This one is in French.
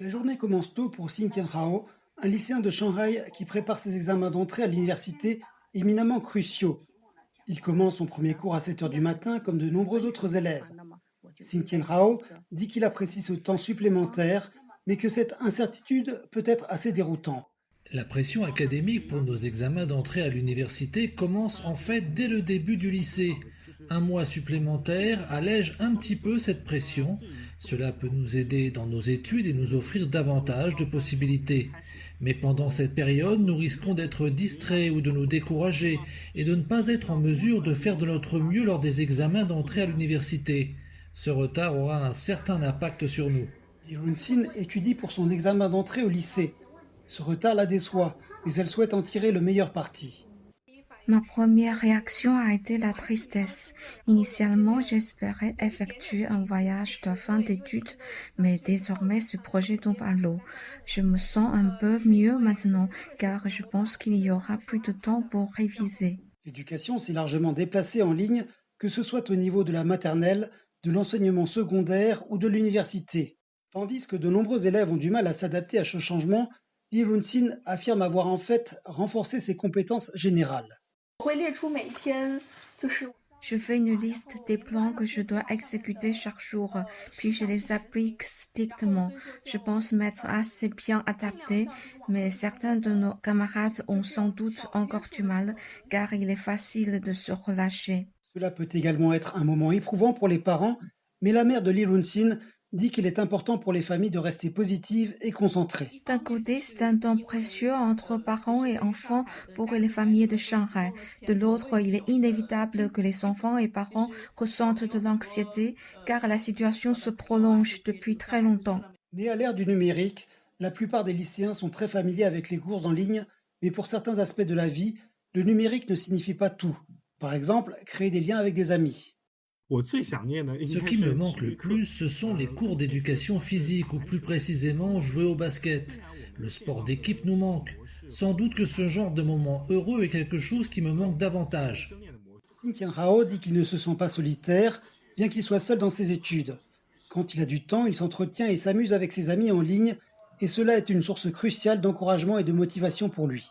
La journée commence tôt pour Xin Tianhao, un lycéen de Shanghai qui prépare ses examens d'entrée à l'université éminemment cruciaux. Il commence son premier cours à 7 heures du matin comme de nombreux autres élèves. Xin Tianhao dit qu'il apprécie ce temps supplémentaire, mais que cette incertitude peut être assez déroutante. La pression académique pour nos examens d'entrée à l'université commence en fait dès le début du lycée. Un mois supplémentaire allège un petit peu cette pression. Cela peut nous aider dans nos études et nous offrir davantage de possibilités. Mais pendant cette période, nous risquons d'être distraits ou de nous décourager et de ne pas être en mesure de faire de notre mieux lors des examens d'entrée à l'université. Ce retard aura un certain impact sur nous. Li Runxin étudie pour son examen d'entrée au lycée. Ce retard la déçoit, mais elle souhaite en tirer le meilleur parti. Ma première réaction a été la tristesse. Initialement, j'espérais effectuer un voyage de fin d'études, mais désormais ce projet tombe à l'eau. Je me sens un peu mieux maintenant, car je pense qu'il y aura plus de temps pour réviser. L'éducation s'est largement déplacée en ligne, que ce soit au niveau de la maternelle, de l'enseignement secondaire ou de l'université. Tandis que de nombreux élèves ont du mal à s'adapter à ce changement, Li Runxin affirme avoir en fait renforcé ses compétences générales. Je fais une liste des plans que je dois exécuter chaque jour, puis je les applique strictement. Je pense m'être assez bien adapté, mais certains de nos camarades ont sans doute encore du mal, car il est facile de se relâcher. Cela peut également être un moment éprouvant pour les parents, mais la mère de Li Runxin dit qu'il est important pour les familles de rester positives et concentrées. D'un côté, c'est un temps précieux entre parents et enfants pour les familles de Shanghai. De l'autre, il est inévitable que les enfants et parents ressentent de l'anxiété, car la situation se prolonge depuis très longtemps. Nés à l'ère du numérique, la plupart des lycéens sont très familiers avec les cours en ligne, mais pour certains aspects de la vie, le numérique ne signifie pas tout. Par exemple, créer des liens avec des amis. Ce qui me manque le plus, ce sont les cours d'éducation physique, ou plus précisément jouer au basket. Le sport d'équipe nous manque. Sans doute que ce genre de moment heureux est quelque chose qui me manque davantage. Xin Tianhao dit qu'il ne se sent pas solitaire, bien qu'il soit seul dans ses études. Quand il a du temps, il s'entretient et s'amuse avec ses amis en ligne, et cela est une source cruciale d'encouragement et de motivation pour lui.